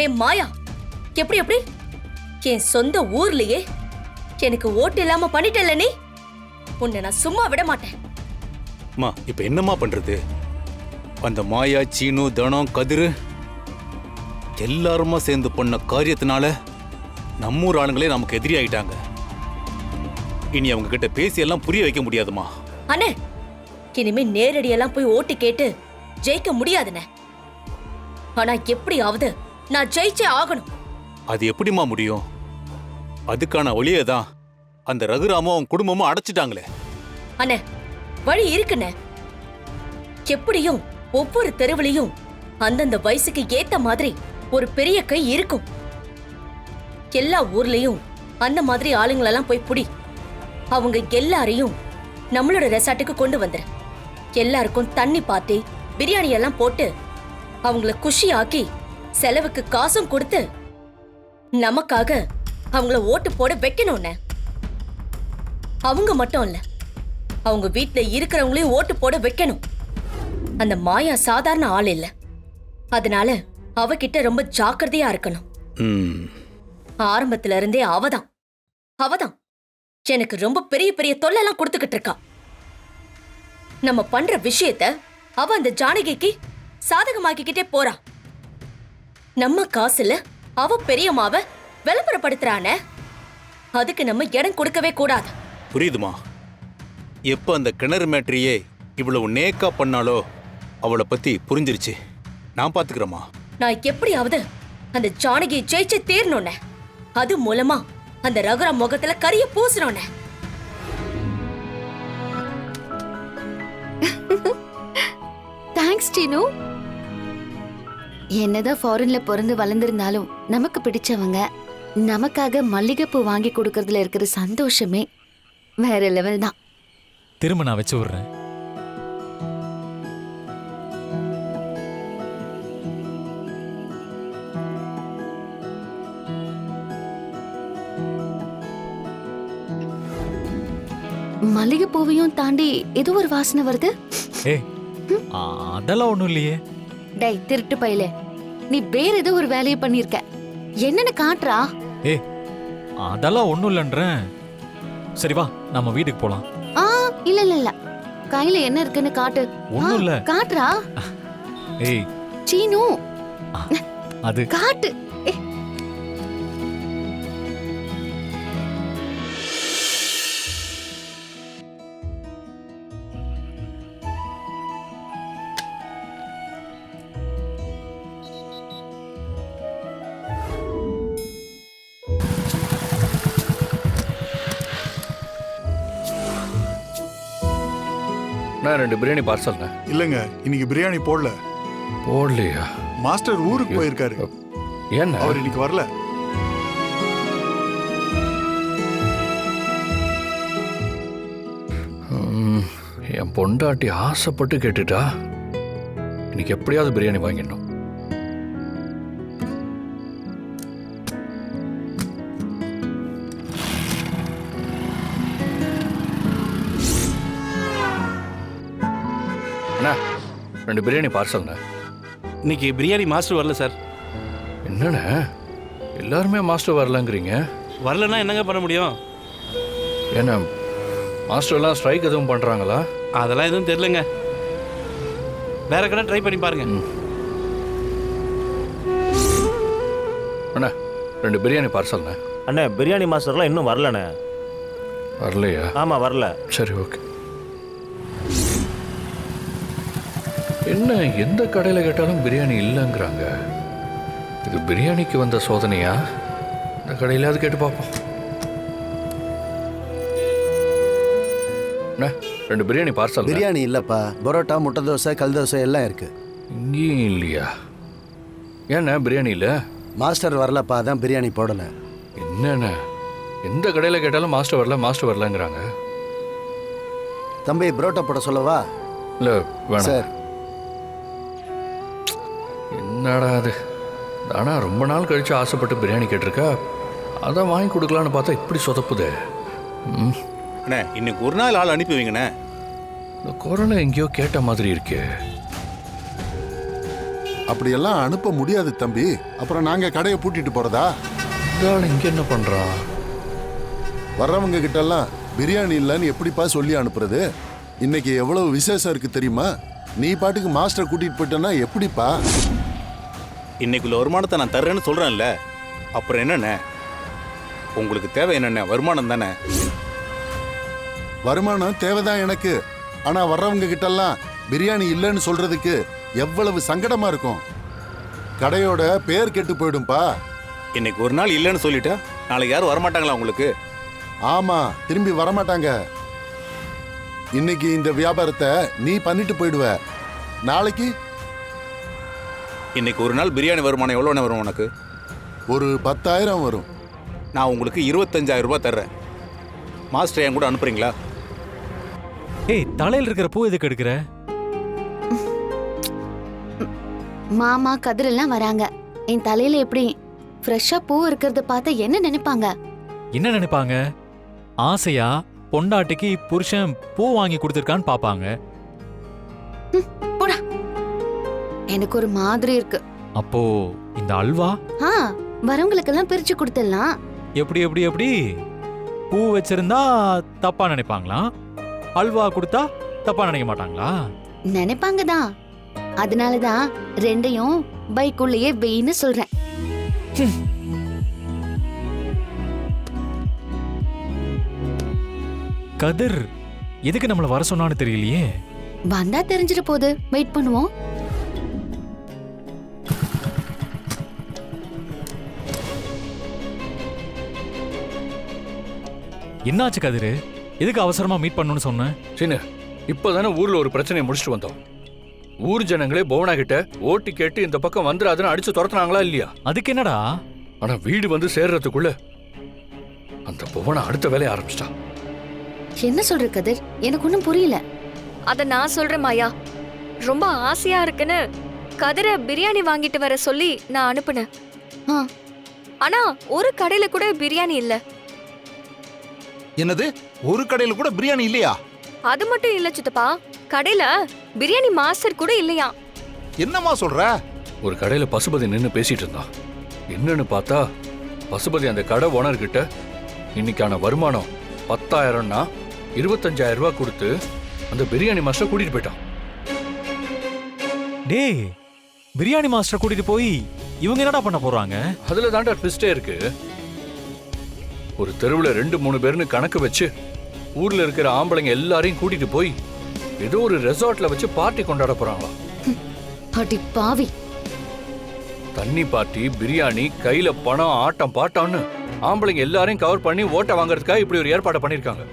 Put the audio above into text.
ஏ மாயா, எப்படி எப்படி என் சொந்த ஊர்லயே எனக்கு ஓட்டு இல்லாம பண்ணிட்டல நீ? உன்னை நான் சும்மா விட மாட்டேன். அம்மா இப்ப என்னம்மா பண்றது? அந்த மாயா, சீனு, தனம், கதிரு எல்லாருமா சேர்ந்து பண்ண காரியத்தினால நம்மூர் ஆளுங்களே நமக்கு எதிரி ஆயிட்டாங்க. இனி அவங்க கிட்ட பேசி எல்லாம் புரிய வைக்க முடியாதுமா. அண்ணே, இனிமே நேரடியெல்லாம் போய் ஓட்டு கேட்டு ஜெயிக்க முடியாதுண்ணே. ஆனா எப்படியாவது நான் ஜெயிச்சே ஆகணும். அது எப்படிமா முடியும்? அதுக்கான வழியே தான் அந்த ரகுராமும் அவன் குடும்பமும் அடைச்சிட்டாங்களே. அண்ணே, வழி இருக்குண்ணே. எப்படியும் ஒவ்வொரு தெருவிலையும் அந்தந்த வயசுக்கு ஏத்த மாதிரி ஒரு பெரிய கை இருக்கும். எல்லா ஊர்லயும் அந்த மாதிரி ஆளுங்களெல்லாம் போய் புடி. அவங்க எல்லாரையும் நம்மளோட ரெசார்ட்டுக்கு கொண்டு வந்துரு. எல்லாருக்கும் தண்ணி பாத்தி பிரியாணி எல்லாம் போட்டு அவங்கள குஷி ஆக்கி செலவுக்கு காசும் கொடுத்து நமக்காக அவங்கள ஓட்டு போட வைக்கணும்னு. அவங்க மட்டும் இல்ல, அவங்க வீட்டுல இருக்கிறவங்களையும் ஓட்டு போட வைக்கணும். அந்த மாயா சாதாரண ஆள் இல்ல, அதனால அவகிட்ட ரொம்ப ஜாக்கிரதையா இருக்கணும். ஆரம்பத்துல இருந்தே அவதான் எனக்கு ரொம்ப பெரிய பெரிய தொல்லைலாம் கொடுத்துக்கிட்டு இருக்கா. நம்ம பண்ற விஷயத்த அவ அந்த ஜானகிக்கு சாதகமாக்கிக்கிட்டே போறா. நம்ம காசுல அவ பெரியம்மாவ விளம்பரப்படுத்துறானே, அதுக்கு நம்ம இடம் கொடுக்கவே கூடாது. புரியுதுமா? எப்ப அந்த கிணறு மேட்ரியே இவ்வளவு நேக்கா பண்ணாலோ அவளை பத்தி புரிஞ்சிருச்சு. நான் பாத்துக்கிறேம்மா. நான் எப்படியாவது அந்த ஜானகியை ஜெயிச்சு தீரணும்னே. அது மூலமா அந்த ரகுராம் முகத்துல கரிய பூசணும்னே. தேங்க்ஸ் சீனு. என்னதான் ஃபாரின்ல பிறந்து வளர்ந்திருந்தாலும் நமக்கு பிடிச்சவங்க நமக்காக மல்லிகைப்பூ வாங்கி கொடுக்கறதுல இருக்கிற சந்தோஷமே வேற லெவல் தான். திரும்ப நான் வச்சு விடுறேன். மல்லிகைப்பூவையும் தாண்டி ஏதோ ஒரு வாசனை வருது. ஏய், அதெல்லாம் ஒண்ணும் இல்லையே. டேய் திருட்டு பையலே, நீ வேற ஏதோ ஒரு வேலையை பண்ணிருக்க. என்னன்னு காட்டுறா. ஏய், அதெல்லாம் ஒண்ணும் இல்லன்றேன். சரி வா, நம்ம வீட்டுக்கு போலாம். இல்ல இல்ல இல்ல, கையில என்ன இருக்குன்னு காட்டு. ஒண்ணும் இல்ல. காட்டுறா. ஏய் சீனு, அது காட்டு. நான் 2 பிரியாணி பார்சல்ங்க. இல்லைங்க, இன்னைக்கு பிரியாணி போடலையா? மாஸ்டர் ஊருக்கு போயிருக்காரு. ஏன்னா அவர் இன்னைக்கு வரல. என் பொண்டாட்டி ஆசைப்பட்டு கேட்டுட்டா. இன்னைக்கு எப்படியாவது பிரியாணி வாங்கிடணும். அண்ணா 2 பிரியாணி பார்சல்ண்ணா. இன்னைக்கு பிரியாணி மாஸ்டர் வரல சார். என்னண்ணே எல்லாருமே மாஸ்டர் வரலங்கிறீங்க? வரலன்னா என்னங்க பண்ண முடியும்? ஏன்னா மாஸ்டர்லாம் ஸ்ட்ரைக் எதுவும் பண்ணுறாங்களா? அதெல்லாம் எதுவும் தெரிலங்க. வேற கடை ட்ரை பண்ணி பாருங்க. அண்ணா 2 பிரியாணி பார்சல்ண்ணே. அண்ணே பிரியாணி மாஸ்டர்லாம் இன்னும் வரலண்ணே. வரலையா? ஆமாம் வரல. சரி ஓகே. என்ன எந்த கடையில் கேட்டாலும் பிரியாணி இல்லைங்கிறாங்க. இது பிரியாணிக்கு வந்த சோதனையா? இந்த கடையிலாவது கேட்டு பார்ப்போம். 2 பிரியாணி பார்சல். பிரியாணி இல்லப்பா, பரோட்டா, முட்டை தோசை, கல் தோசை எல்லாம் இருக்கு. இங்கேயும் இல்லையா? ஏண்ணா பிரியாணி இல்லை? மாஸ்டர் வரலப்பா, அதான் பிரியாணி போடலை. என்னண்ணா எந்த கடையில் கேட்டாலும் மாஸ்டர் வரலங்கிறாங்க. தம்பி பரோட்டா போட சொல்லவா? இல்லை வேணாம் சார். என்னடா அது? ஆனால் ரொம்ப நாள் கழித்து ஆசைப்பட்டு பிரியாணி கேட்டிருக்கா. அதான் வாங்கி கொடுக்கலான்னு பார்த்தா இப்படி சொதப்புதே. அண்ணே இன்னைக்கு ஒரு நாள் ஆள் அனுப்பி வைங்கண்ணே. இந்த குரலை எங்கேயோ கேட்ட மாதிரி இருக்கே. அப்படியெல்லாம் அனுப்ப முடியாது தம்பி. அப்புறம் நாங்க கடையை பூட்டிட்டு போறதா? இந்த ஆள் இங்க என்ன பண்றான்? வர்றவங்க கிட்ட எல்லாம் பிரியாணி இல்லைன்னு எப்படிப்பா சொல்லி அனுப்புறது? இன்னைக்கு எவ்வளவு விசேஷம் இருக்கு தெரியுமா? நீ பாட்டுக்கு மாஸ்டர் கூட்டிட்டு போயிட்டேன்னா எப்படிப்பா? இன்னைக்குள்ள வருமானத்தை நான் தர்றேன்னு சொல்றேன்ல, அப்புறம் என்னண்ணே? உங்களுக்கு தேவை என்னண்ணே? வருமானம் தானே. வருமானம் தேவைதான் எனக்கு. ஆனா வர்றவங்க கிட்ட எல்லாம் பிரியாணி இல்லைன்னு சொல்றதுக்கு எவ்வளவு சங்கடமா இருக்கும். கடையோட பேர் கெட்டு போயிடும்பா. இன்னைக்கு ஒரு நாள் இல்லைன்னு சொல்லிட்டா நாளைக்கு யாரும் வரமாட்டாங்களா உங்களுக்கு? ஆமா, திரும்பி வரமாட்டாங்க. இன்னைக்கு இந்த வியாபாரத்தை நீ பண்ணிட்டு போயிடுவ. நாளைக்கு இன்னைக்கு ஒரு நாள் பிரியாணி வருமானம் எவ்வளோண்ணே வரும் உனக்கு? ஒரு 10,000 வரும். நான் உங்களுக்கு 25,000 ரூபாய் தர்றேன். மாஸ்டர் என் கூட அனுப்புறீங்களா? ஏய், தலையில இருக்கிற பூ எதுக்கு எடுக்கிற? மாமா கதிர் எல்லாம் வராங்க. என் தலையில எப்படி ஃப்ரெஷ்ஷா பூ இருக்கிறத பார்த்து என்ன நினைப்பாங்க? என்ன நினைப்பாங்க? ஆசையா பொண்டாட்டிக்கு புருஷன் பூ வாங்கி கொடுத்துருக்கான்னு பாப்பாங்க. போடா, எனக்கு ஒரு மாதிரி இருக்கு. அப்போ இந்த அல்வா ஆ, வரவங்களுக்கெல்லாம் பிரிச்சு கொடுத்துடலாம். எப்படி எப்படி எப்படி? பூ வச்சிருந்தா தப்பா நினைப்பாங்களா? அல்வா கொடுத்தா தப்பா நினைக்க மாட்டாங்களா? நினைப்பாங்க தான். அதனாலதான் ரெண்டையும் பைக்குள்ளேயே வெயின்னு சொல்றேன். கதிர் எதுக்கு நம்மள வர சொன்னான்னு தெரியலையே. வந்தா தெரிஞ்சிட போகுது, வெயிட் பண்ணுவோம். என்னாச்சு கதிர்? எதுக்கு அவசரமா மீட் பண்ணணும்னு சொன்ன? சின்ன, இப்பதானே ஊர்ல ஒரு பிரச்சனையை முடிச்சுட்டு வந்தோம். ஊர் ஜனங்களே புவனா கிட்ட ஓட்டி கேட்டு இந்த பக்கம் வந்துடாதுன்னு அடிச்சு துரத்துனாங்களா இல்லையா? அதுக்கு என்னடா? ஆனா வீடு வந்து சேர்றதுக்குள்ள அந்த புவனா அடுத்த வேலையை ஆரம்பிச்சிட்டா. என்ன சொல்ற கதிர்? எனக்கு ஒண்ணும் புரியல. அத நான் சொல்றேன் மாயா. ரொம்ப ஆசையா இருக்குன்னு கதிரை பிரியாணி வாங்கிட்டு வர சொல்லி நான் அனுப்புனேன். ஆ, ஆனா ஒரு கடையில கூட பிரியாணி இல்ல. என்னது? ஒரு கடையில கூட பிரியாணி இல்லையா? அது மட்டும் இல்ல சித்தப்பா, கடையில பிரியாணி மாஸ்டர் கூட இல்லையா. என்னம்மா சொல்ற? ஒரு கடையில பசுபதி நின்னு பேசிட்டு இருந்தான். என்னன்னு பார்த்தா பசுபதி அந்த கடை ஓனர் கிட்ட இன்னைக்கான வருமானம் 10,000ன்னா 25,000 ரூபாய் கொடுத்து அந்த பிரியாணி மாஸ்டர் கூட்டிட்டு போயிட்டான். டேய், பிரியாணி மாஸ்டர் கூட்டிட்டு போய் இவங்க என்னடா பண்ண போறாங்க? அதுல தாண்டா ட்விஸ்டே இருக்கு. ஒரு தெருவுல 2-3 பேர்னு கணக்கு வச்சு ஊர்ல இருக்கிற ஆம்பளைங்க எல்லாரையும் கூட்டிட்டு போய் ஏதோ ஒரு ரெசார்ட்ல வச்சு பார்ட்டி கொண்டாட போறாங்களா. அடி பாவி. தண்ணி பார்ட்டி, பிரியாணி, கையில பணம், ஆட்டம் பாட்டம்னு ஆம்பளைங்க எல்லாரையும் கவர் பண்ணி ஓட்ட வாங்குறதுக்காக இப்படி ஒரு ஏற்பாடு பண்ணிருக்காங்க.